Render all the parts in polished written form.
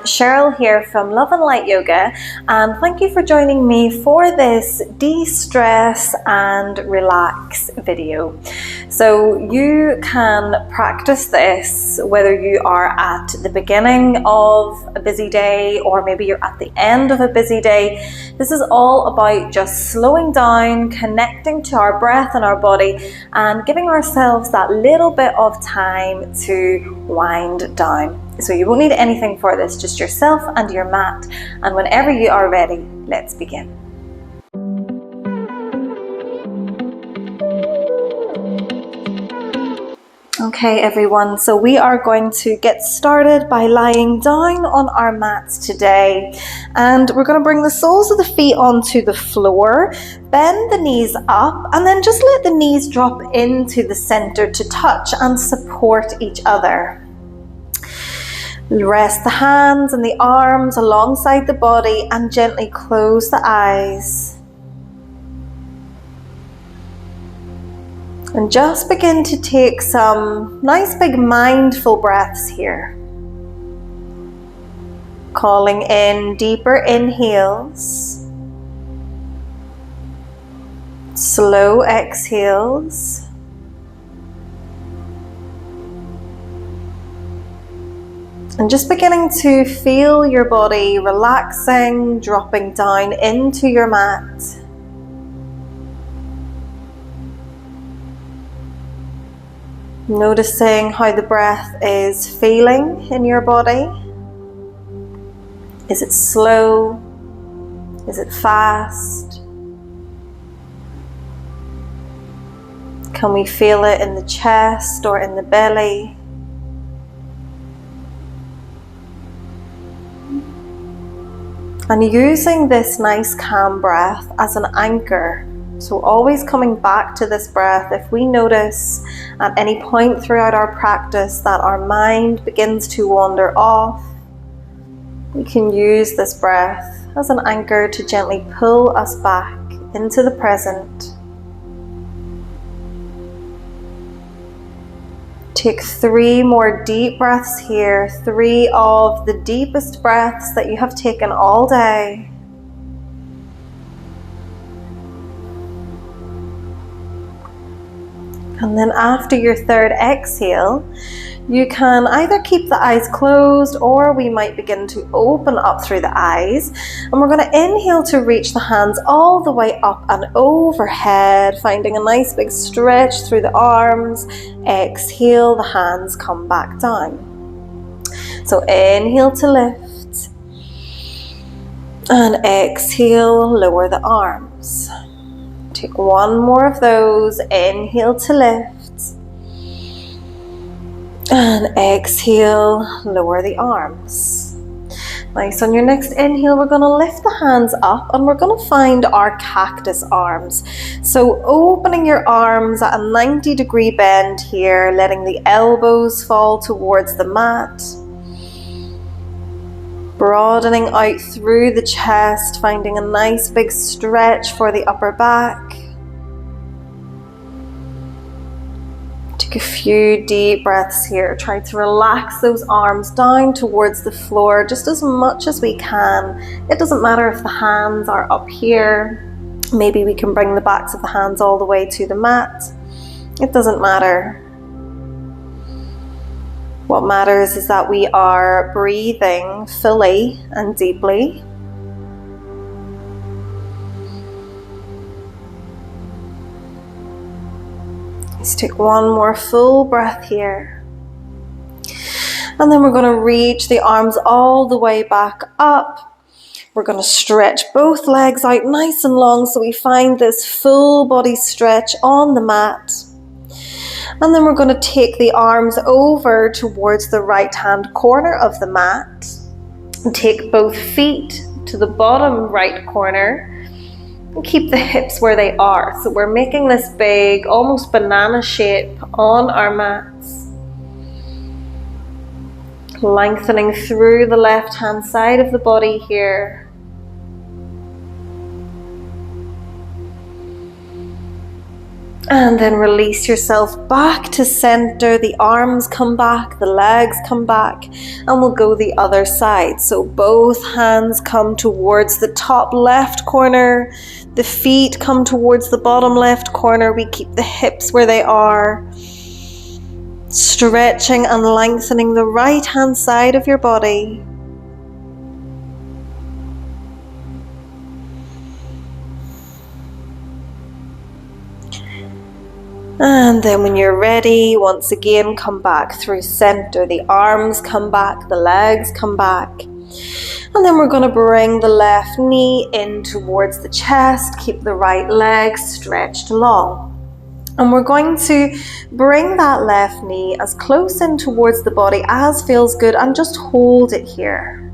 Cheryl here from Love and Light Yoga, and thank you for joining me for this de-stress and relax video. So you can practice this whether you are at the beginning of a busy day or maybe you're at the end of a busy day. This is all about just slowing down, connecting to our breath and our body, and giving ourselves that little bit of time to wind down. So you won't need anything for this, just yourself and your mat. And whenever you are ready, let's begin. Okay everyone, so we are going to get started by lying down on our mats today. And we're going to bring the soles of the feet onto the floor, bend the knees up, and then just let the knees drop into the center to touch and support each other. Rest the hands and the arms alongside the body and gently close the eyes. And just begin to take some nice big mindful breaths here. Calling in deeper inhales, slow exhales. And just beginning to feel your body relaxing, dropping down into your mat. Noticing how the breath is feeling in your body. Is it slow? Is it fast? Can we feel it in the chest or in the belly? And using this nice calm breath as an anchor. So always coming back to this breath. If we notice at any point throughout our practice that our mind begins to wander off, we can use this breath as an anchor to gently pull us back into the present. Take 3 more deep breaths here, 3 of the deepest breaths that you have taken all day. And then after your 3rd exhale, you can either keep the eyes closed or we might begin to open up through the eyes. And we're going to inhale to reach the hands all the way up and overhead, finding a nice big stretch through the arms. Exhale, the hands come back down. So inhale to lift. And exhale, lower the arms. Take 1 more of those. Inhale to lift. And exhale, lower the arms. Nice. On your next inhale, we're going to lift the hands up and we're going to find our cactus arms. So opening your arms at a 90-degree bend here, letting the elbows fall towards the mat. Broadening out through the chest, finding a nice big stretch for the upper back. Take a few deep breaths here. Try to relax those arms down towards the floor just as much as we can. It doesn't matter if the hands are up here. Maybe we can bring the backs of the hands all the way to the mat. It doesn't matter. What matters is that we are breathing fully and deeply. Let's take 1 more full breath here. And then we're going to reach the arms all the way back up. We're going to stretch both legs out nice and long so we find this full body stretch on the mat. And then we're going to take the arms over towards the right hand corner of the mat and take both feet to the bottom right corner and keep the hips where they are. So we're making this big, almost banana shape on our mats. Lengthening through the left hand side of the body here. And then release yourself back to center. The arms come back, the legs come back, and we'll go the other side. So both hands come towards the top left corner. The feet come towards the bottom left corner. We keep the hips where they are. Stretching and lengthening the right hand side of your body. And then when you're ready, once again, come back through center. The arms come back, the legs come back. And then we're going to bring the left knee in towards the chest. Keep the right leg stretched long. And we're going to bring that left knee as close in towards the body as feels good, and just hold it here.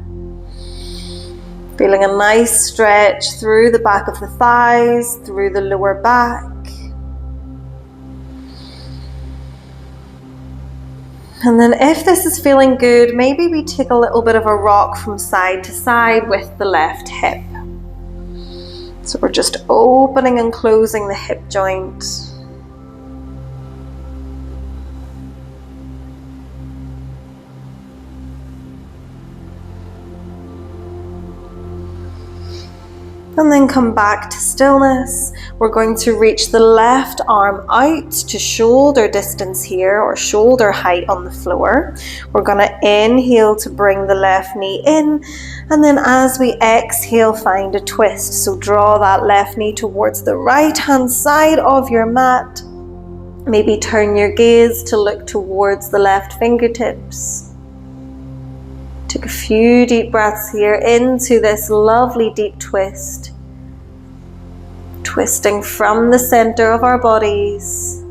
Feeling a nice stretch through the back of the thighs, through the lower back. And then if this is feeling good, maybe we take a little bit of a rock from side to side with the left hip. So we're just opening and closing the hip joint. And then come back to stillness. We're going to reach the left arm out to shoulder distance here, or shoulder height on the floor. We're going to inhale to bring the left knee in, and then as we exhale, find a twist. So draw that left knee towards the right hand side of your mat. Maybe turn your gaze to look towards the left fingertips. Take a few deep breaths here into this lovely deep twist. Twisting from the center of our bodies.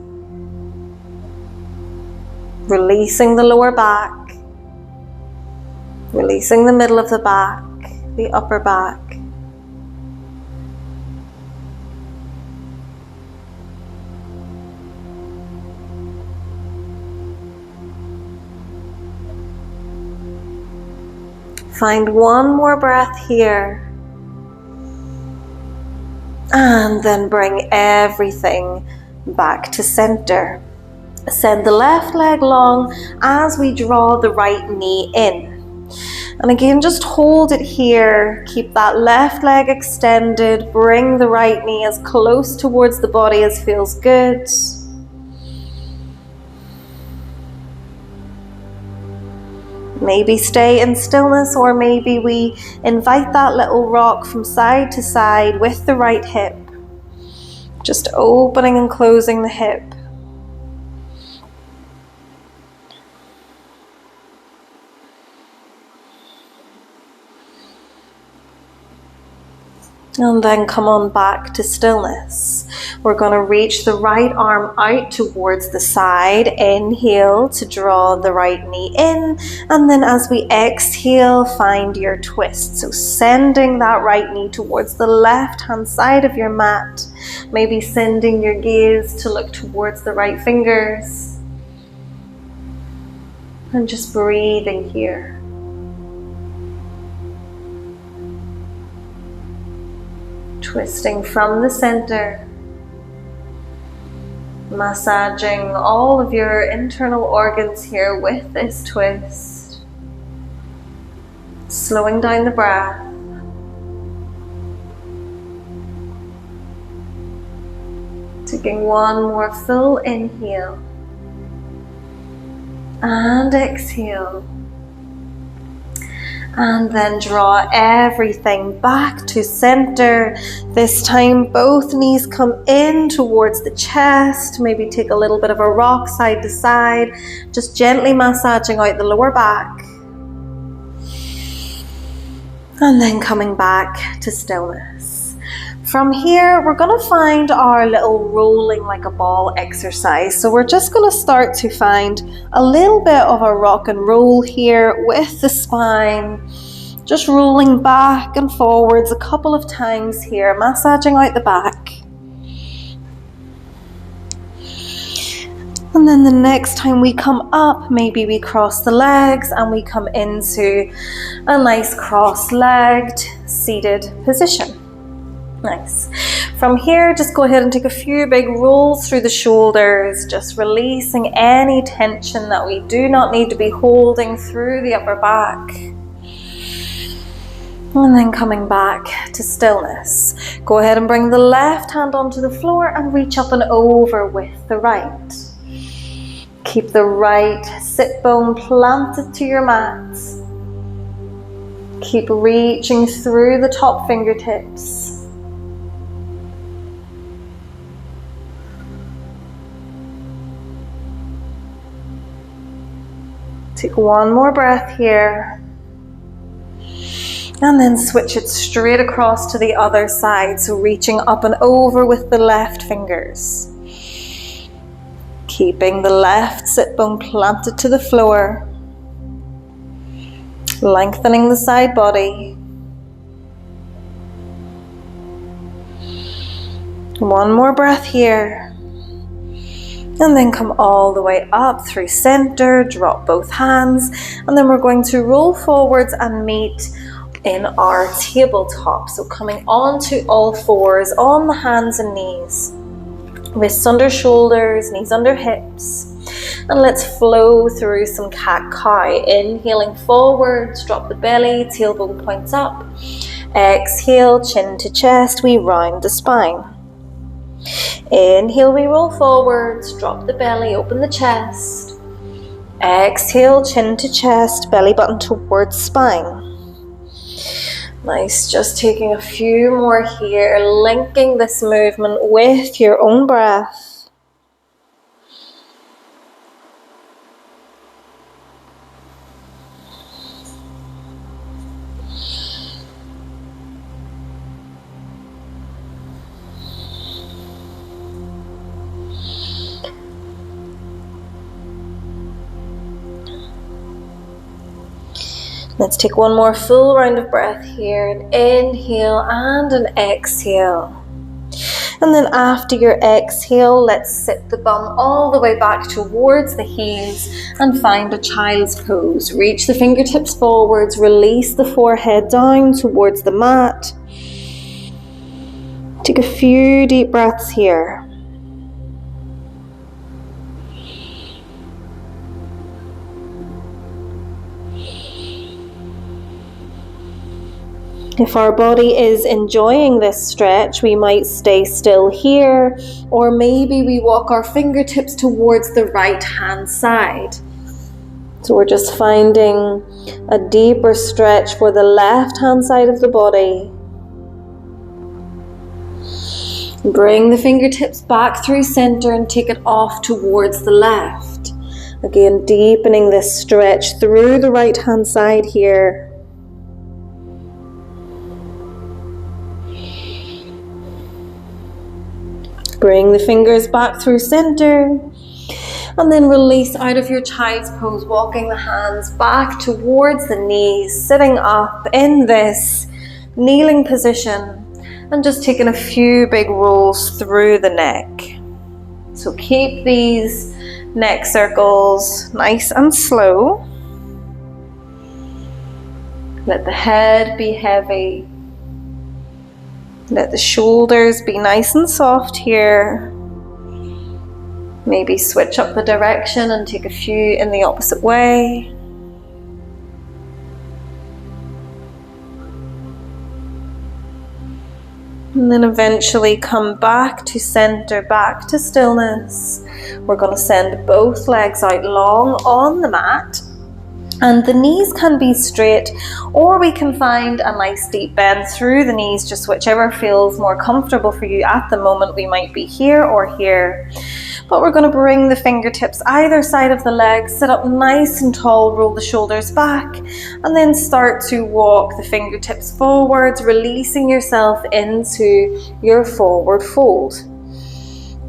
Releasing the lower back. Releasing the middle of the back, the upper back. Find one more breath here. And then bring everything back to center. Send the left leg long as we draw the right knee in. And again, just hold it here. Keep that left leg extended. Bring the right knee as close towards the body as feels good. Maybe stay in stillness, or maybe we invite that little rock from side to side with the right hip. Just opening and closing the hip. And then come on back to stillness. We're going to reach the right arm out towards the side. Inhale to draw the right knee in. And then as we exhale, find your twist. So sending that right knee towards the left hand side of your mat. Maybe sending your gaze to look towards the right fingers. And just breathing here. Twisting from the center, massaging all of your internal organs here with this twist, slowing down the breath, taking one more full inhale and exhale. And then draw everything back to center. This time both knees come in towards the chest. Maybe take a little bit of a rock side to side. Just gently massaging out the lower back. And then coming back to stillness. From here, we're going to find our little rolling like a ball exercise. So we're just going to start to find a little bit of a rock and roll here with the spine. Just rolling back and forwards a couple of times here, massaging out the back. And then the next time we come up, maybe we cross the legs and we come into a nice cross-legged seated position. Nice. From here, just go ahead and take a few big rolls through the shoulders, just releasing any tension that we do not need to be holding through the upper back. And then coming back to stillness. Go ahead and bring the left hand onto the floor and reach up and over with the right. Keep the right sit bone planted to your mat. Keep reaching through the top fingertips. Take one more breath here. And then switch it straight across to the other side. So reaching up and over with the left fingers. Keeping the left sit bone planted to the floor. Lengthening the side body. One more breath here. And then come all the way up through center, drop both hands, and then we're going to roll forwards and meet in our tabletop. So coming onto all fours, on the hands and knees, wrists under shoulders, knees under hips. And let's flow through some cat-cow. Inhaling forwards, drop the belly, tailbone points up. Exhale, chin to chest, we round the spine. Inhale, we roll forwards, drop the belly, open the chest. Exhale, chin to chest, belly button towards spine. Nice, just taking a few more here, linking this movement with your own breath. Let's take one more full round of breath here. An inhale and an exhale. And then after your exhale, let's sit the bum all the way back towards the heels and find a child's pose. Reach the fingertips forwards, release the forehead down towards the mat. Take a few deep breaths here. If our body is enjoying this stretch, we might stay still here, or maybe we walk our fingertips towards the right hand side. So we're just finding a deeper stretch for the left hand side of the body. Bring the fingertips back through center and take it off towards the left. Again, deepening this stretch through the right hand side here. Bring the fingers back through center and then release out of your child's pose, walking the hands back towards the knees, sitting up in this kneeling position and just taking a few big rolls through the neck. So keep these neck circles nice and slow. Let the head be heavy. Let the shoulders be nice and soft here. Maybe switch up the direction and take a few in the opposite way. And then eventually come back to center, back to stillness. We're going to send both legs out long on the mat. And the knees can be straight, or we can find a nice deep bend through the knees, just whichever feels more comfortable for you at the moment. We might be here or here. But we're going to bring the fingertips either side of the legs, sit up nice and tall, roll the shoulders back, and then start to walk the fingertips forwards, releasing yourself into your forward fold.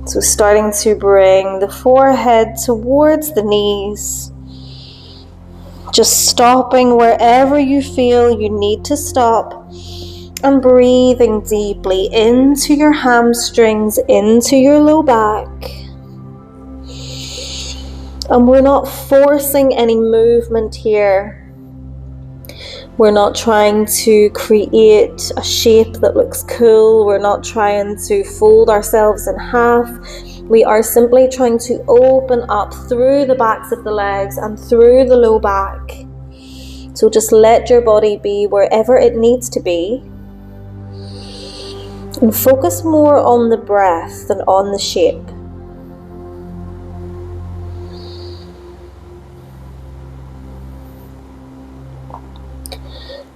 So starting to bring the forehead towards the knees. Just stopping wherever you feel you need to stop and breathing deeply into your hamstrings, into your low back. And we're not forcing any movement here. We're not trying to create a shape that looks cool. We're not trying to fold ourselves in half. We are simply trying to open up through the backs of the legs and through the low back. So just let your body be wherever it needs to be. And focus more on the breath than on the shape.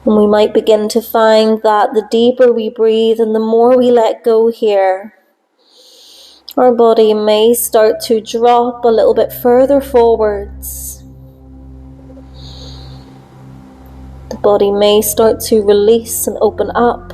And we might begin to find that the deeper we breathe and the more we let go here, our body may start to drop a little bit further forwards. The body may start to release and open up.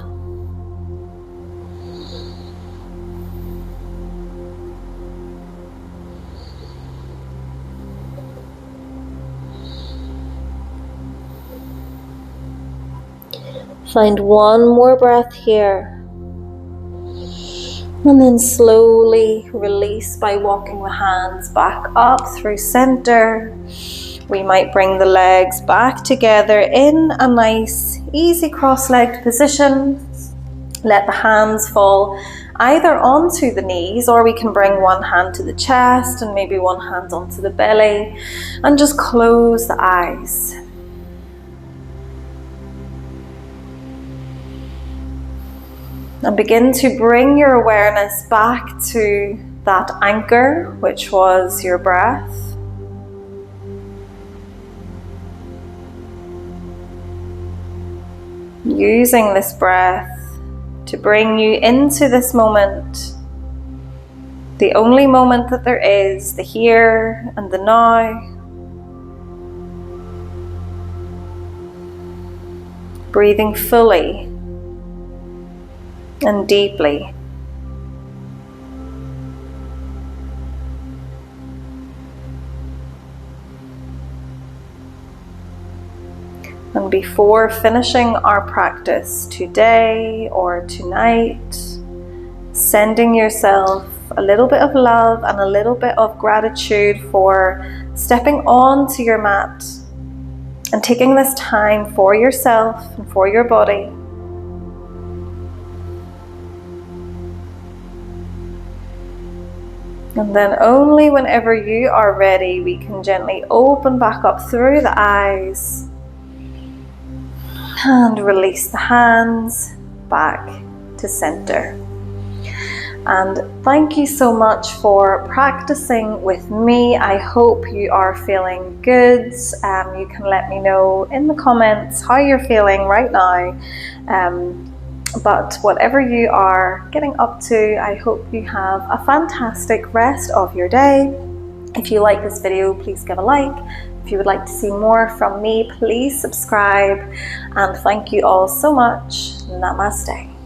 Find one more breath here. And then slowly release by walking the hands back up through center. We might bring the legs back together in a nice, easy cross-legged position. Let the hands fall either onto the knees, or we can bring one hand to the chest and maybe one hand onto the belly, and just close the eyes. And begin to bring your awareness back to that anchor, which was your breath. Using this breath to bring you into this moment, the only moment that there is, the here and the now. Breathing fully and deeply. And before finishing our practice today or tonight, sending yourself a little bit of love and a little bit of gratitude for stepping onto your mat and taking this time for yourself and for your body. And then only whenever you are ready, we can gently open back up through the eyes and release the hands back to center. And thank you so much for practicing with me. I hope you are feeling good. You can let me know in the comments how you're feeling right now. But whatever you are getting up to, I hope you have a fantastic rest of your day. If you like this video, please give a like. If you would like to see more from me, please subscribe. And thank you all so much. Namaste.